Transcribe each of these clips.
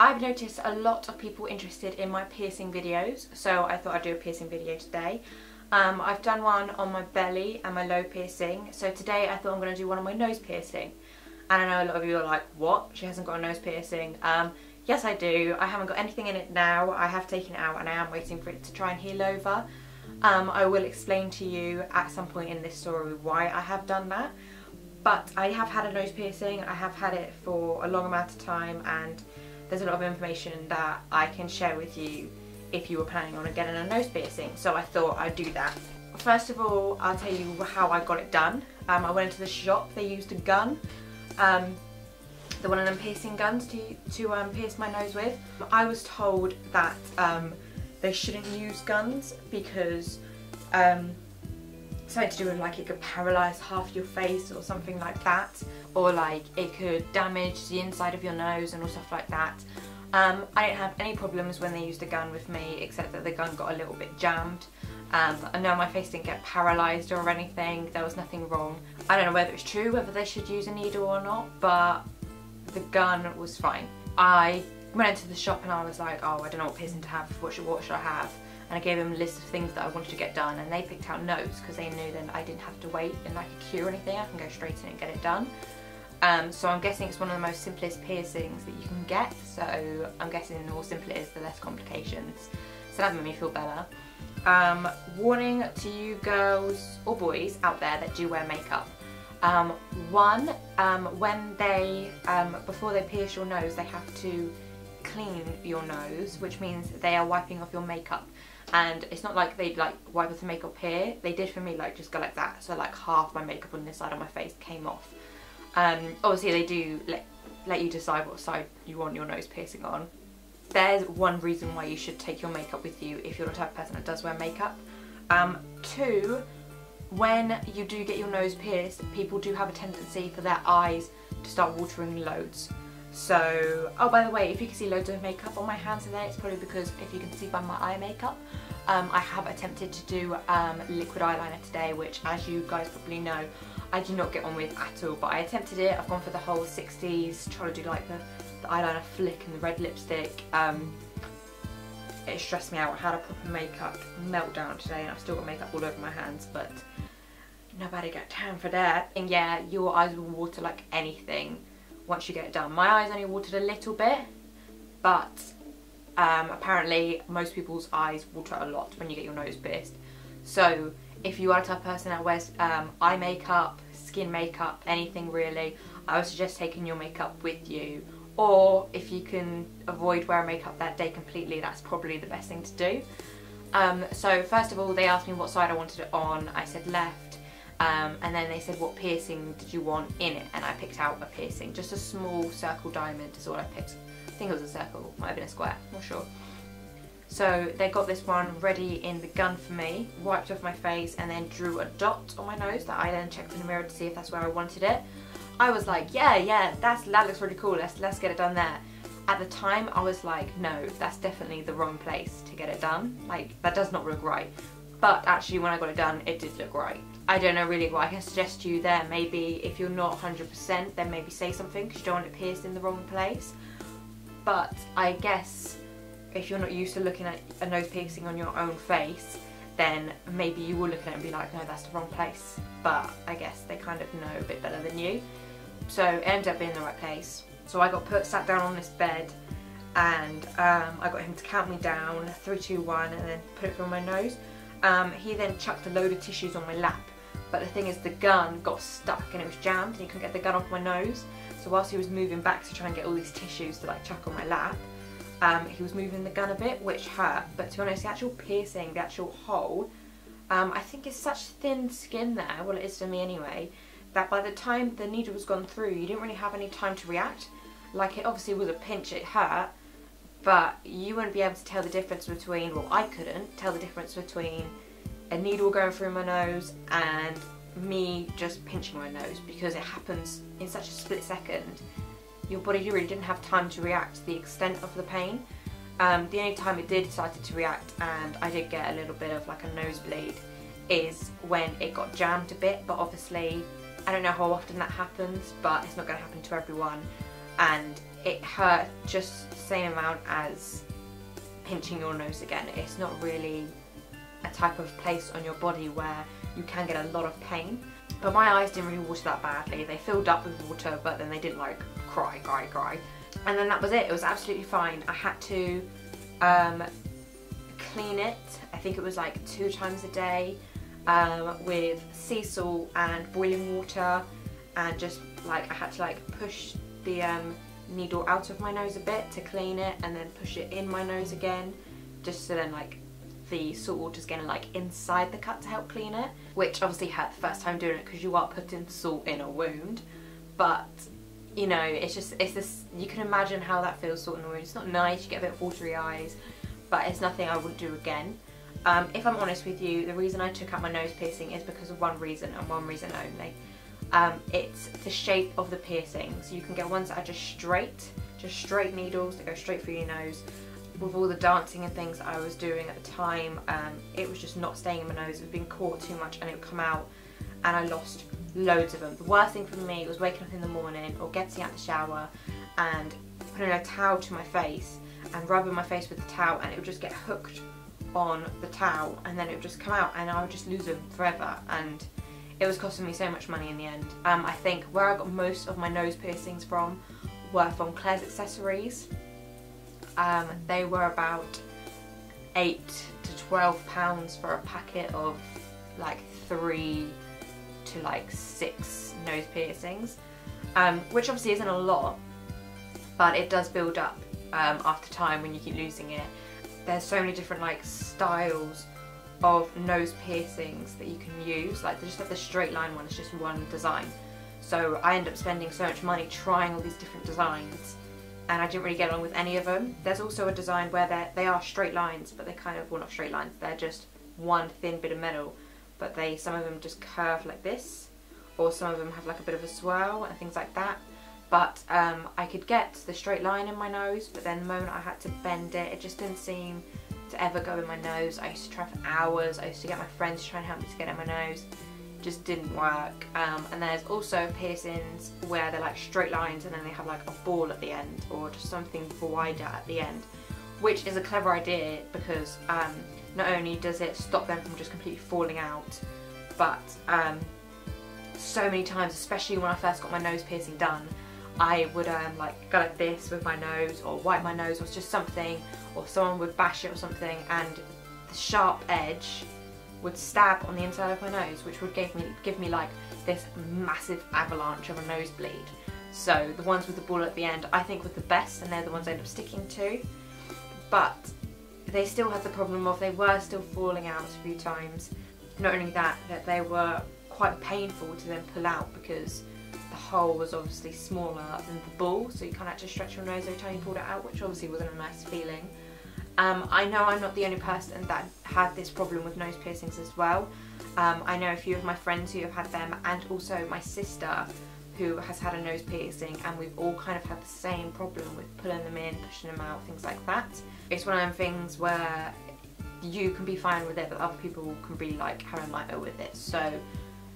I've noticed a lot of people interested in my piercing videos, so I thought I'd do a piercing video today. I've done one on my belly and my low piercing, so today I thought I'm going to do one on my nose piercing. And I know a lot of you are like, what? She hasn't got a nose piercing. Yes I do. I haven't got anything in it now. I have taken it out and I am waiting for it to try and heal over. I will explain to you at some point in this story why I have done that. But I have had a nose piercing. I have had it for a long amount of time, and there's a lot of information that I can share with you if you were planning on getting a nose piercing. So I thought I'd do that. First of all, I'll tell you how I got it done. I went into the shop. They used a gun. The one of them piercing guns to pierce my nose with. I was told that they shouldn't use guns because something to do with like it could paralyse half your face or something like that, or like it could damage the inside of your nose and all stuff like that. I didn't have any problems when they used a gun with me, except that the gun got a little bit jammed. I know my face didn't get paralysed or anything, there was nothing wrong. I don't know whether it's true, whether they should use a needle or not, but the gun was fine. I went into the shop and I was like, oh, I don't know what piercing to have, what should I have? And I gave them a list of things that I wanted to get done, and they picked out nose because they knew that I didn't have to wait in like a queue or anything. I can go straight in and get it done. So I'm guessing it's one of the most simplest piercings that you can get, so I'm guessing the more simple it is, the less complications. So that made me feel better. Warning to you girls or boys out there that do wear makeup. When they, before they pierce your nose, they have to clean your nose, which means they are wiping off your makeup. And it's not like they'd like wipe off the makeup here. They did for me, like just go like that. So like half my makeup on this side of my face came off. Obviously they do let you decide what side you want your nose piercing on. There's one reason why you should take your makeup with you if you're the type of person that does wear makeup. Two, when you do get your nose pierced, people do have a tendency for their eyes to start watering loads. So, oh by the way, if you can see loads of makeup on my hands today, it's probably because, if you can see by my eye makeup, I have attempted to do liquid eyeliner today, which, as you guys probably know, I do not get on with at all, but I attempted it. I've gone for the whole 60s, trying to do like the eyeliner flick and the red lipstick. It stressed me out. I had a proper makeup meltdown today and I've still got makeup all over my hands, but nobody got time for that. And yeah, your eyes will water like anything once you get it done. My eyes only watered a little bit, but apparently most people's eyes water a lot when you get your nose pierced. So if you are the type of person that wears eye makeup, skin makeup, anything really, I would suggest taking your makeup with you. Or if you can avoid wearing makeup that day completely, that's probably the best thing to do. So first of all, they asked me what side I wanted it on. I said left. And then they said, what piercing did you want in it? And I picked out a piercing, just a small circle diamond is all I picked. I think it was a circle, might have been a square, not sure. So they got this one ready in the gun for me, wiped off my face, and then drew a dot on my nose that I then checked in the mirror to see if that's where I wanted it. I was like, yeah, that looks really cool, let's get it done there. At the time I was like, no, that's definitely the wrong place to get it done. Like, that does not look right. But actually when I got it done, it did look right. I don't know really what I can suggest to you there. Maybe if you're not 100%, then maybe say something because you don't want it pierced in the wrong place. But I guess if you're not used to looking at a nose piercing on your own face, then maybe you will look at it and be like, no, that's the wrong place. But I guess they kind of know a bit better than you. So it ended up being the right place. So I got sat down on this bed, and I got him to count me down, 3, 2, 1, and then put it through my nose. He then chucked a load of tissues on my lap, but the thing is the gun got stuck and it was jammed and he couldn't get the gun off my nose. So whilst he was moving back to try and get all these tissues to like chuck on my lap, he was moving the gun a bit, which hurt. But to be honest, the actual piercing, the actual hole, I think it's such thin skin there, well it is for me anyway, that by the time the needle was gone through, you didn't really have any time to react. Like, it obviously was a pinch, it hurt, but you wouldn't be able to tell the difference between, well, I couldn't tell the difference between a needle going through my nose and me just pinching my nose, because it happens in such a split second. Your body really didn't have time to react to the extent of the pain. The only time it did start to react, and I did get a little bit of like a nosebleed, is when it got jammed a bit, but obviously I don't know how often that happens, but it's not going to happen to everyone, and it hurt just same amount as pinching your nose again. It's not really a type of place on your body where you can get a lot of pain. But my eyes didn't really water that badly. They filled up with water, but then they didn't like cry. And then that was it. It was absolutely fine. I had to clean it. I think it was like 2 times a day with sea salt and boiling water, and just like I had to like push the needle out of my nose a bit to clean it, and then push it in my nose again, just so then like the salt water's getting like inside the cut to help clean it, which obviously hurt the first time doing it because you are putting salt in a wound. But you know, it's this, you can imagine how that feels, salt in a wound. It's not nice, you get a bit of watery eyes, but it's nothing I wouldn't do again. If I'm honest with you, the reason I took out my nose piercing is because of one reason and one reason only. It's the shape of the piercing. So you can get ones that are just straight needles that go straight through your nose. With all the dancing and things that I was doing at the time, it was just not staying in my nose. It was being caught too much and it would come out, and I lost loads of them. The worst thing for me was waking up in the morning or getting out the shower and putting a towel to my face and rubbing my face with the towel, and it would just get hooked on the towel, and then it would just come out and I would just lose them forever, and it was costing me so much money in the end. I think where I got most of my nose piercings from were from Claire's Accessories. They were about £8 to £12 for a packet of like 3 to like 6 nose piercings, which obviously isn't a lot, but it does build up after time when you keep losing it. There's so many different like styles of nose piercings that you can use. Like just like the straight line one is just one design, so I end up spending so much money trying all these different designs, and I didn't really get along with any of them. There's also a design where they are straight lines, but they kind of, well, not straight lines, they're just one thin bit of metal, but some of them just curve like this, or some of them have like a bit of a swirl and things like that. But I could get the straight line in my nose, but then the moment I had to bend it, it just didn't seem to ever go in my nose. I used to try for hours. I used to get my friends to try and help me to get it in my nose. Just didn't work. And there's also piercings where they're like straight lines and then they have like a ball at the end, or just something wider at the end, which is a clever idea because not only does it stop them from just completely falling out, but so many times, especially when I first got my nose piercing done, I would like go like this with my nose, or wipe my nose, or just something, or someone would bash it or something, and the sharp edge would stab on the inside of my nose, which would give me like this massive avalanche of a nosebleed. So the ones with the ball at the end I think were the best, and they're the ones I end up sticking to. But they still had the problem of they were still falling out a few times. Not only that they were quite painful to then pull out because the hole was obviously smaller than the ball, so you kind of had to stretch your nose every time you pulled it out, which obviously wasn't a nice feeling. I know I'm not the only person that had this problem with nose piercings as well. I know a few of my friends who have had them, and also my sister who has had a nose piercing, and we've all kind of had the same problem with pulling them in, pushing them out, things like that. It's one of them things where you can be fine with it, but other people can be like having a nightmare with it. So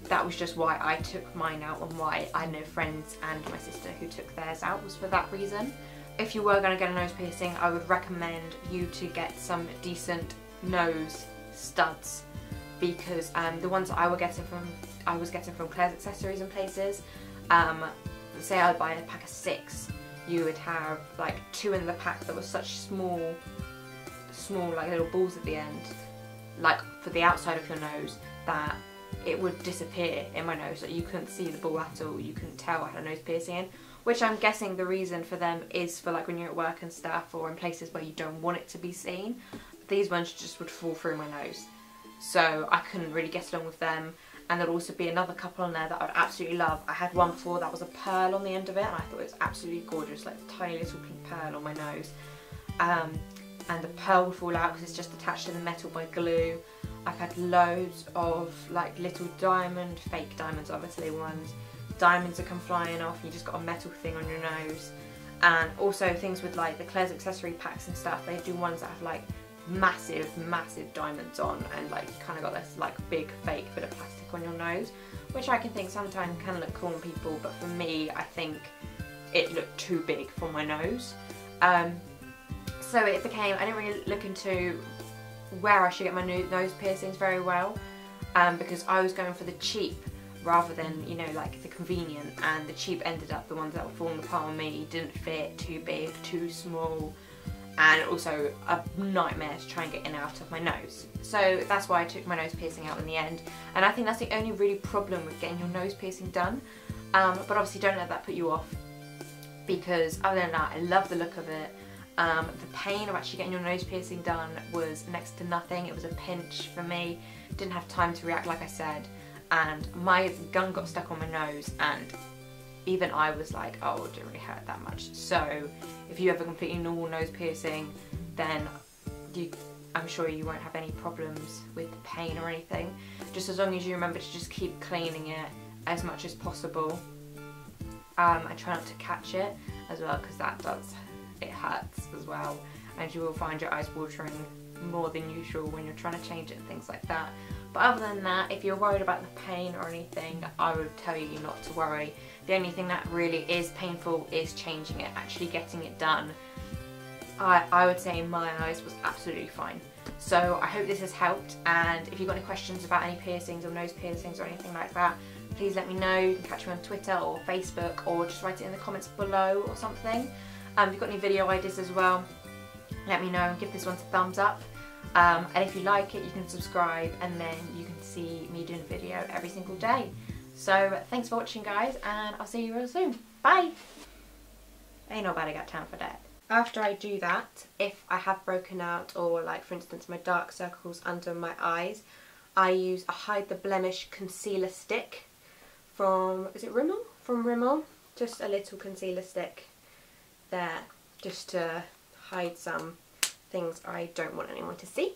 that was just why I took mine out, and why I know friends and my sister who took theirs out was for that reason. If you were going to get a nose piercing, I would recommend you to get some decent nose studs, because the ones that I was getting from Claire's Accessories and places, say I'd buy a pack of 6, you would have like 2 in the pack that were such small like little balls at the end, like for the outside of your nose, that it would disappear in my nose, that you couldn't see the ball at all. You couldn't tell I had a nose piercing in, which I'm guessing the reason for them is for like when you're at work and stuff, or in places where you don't want it to be seen. These ones just would fall through my nose, so I couldn't really get along with them. And there'd also be another couple on there that I'd absolutely love. I had one before that was a pearl on the end of it, and I thought it was absolutely gorgeous, like a tiny little pink pearl on my nose. And the pearl would fall out because it's just attached to the metal by glue. I've had loads of like little fake diamonds obviously ones, diamonds that come flying off and you just got a metal thing on your nose. And also things with like the Claire's Accessory packs and stuff, they do ones that have like massive diamonds on, and like you kind of got this like big fake bit of plastic on your nose, which I can think sometimes can look cool on people, but for me I think it looked too big for my nose. So it became, I didn't really look into where I should get my nose piercings very well, because I was going for the cheap rather than, you know, like the convenient, and the cheap ended up the ones that were falling apart on me, didn't fit, too big, too small, and also a nightmare to try and get in and out of my nose. So that's why I took my nose piercing out in the end, and I think that's the only really problem with getting your nose piercing done. But obviously don't let that put you off, because other than that, I love the look of it. The pain of actually getting your nose piercing done was next to nothing. It was a pinch for me, didn't have time to react like I said, and my gun got stuck on my nose, and even I was like, oh, it didn't really hurt that much. So if you have a completely normal nose piercing, then I'm sure you won't have any problems with pain or anything, just as long as you remember to just keep cleaning it as much as possible, and try not to catch it as well, because it hurts as well, and you will find your eyes watering more than usual when you're trying to change it and things like that. But other than that, if you're worried about the pain or anything, I would tell you not to worry. The only thing that really is painful is changing it, actually getting it done. I would say in my eyes was absolutely fine. So I hope this has helped, and if you've got any questions about any piercings or nose piercings or anything like that, please let me know. You can catch me on Twitter or Facebook, or just write it in the comments below or something. If you've got any video ideas as well, let me know, and give this one a thumbs up. And if you like it, you can subscribe, and then you can see me doing a video every single day. So thanks for watching, guys, and I'll see you real soon. Bye! Ain't nobody got time for that. After I do that, if I have broken out, or like for instance my dark circles under my eyes, I use a Hide the Blemish concealer stick from, is it Rimmel? From Rimmel. Just a little concealer stick there, just to hide some things I don't want anyone to see.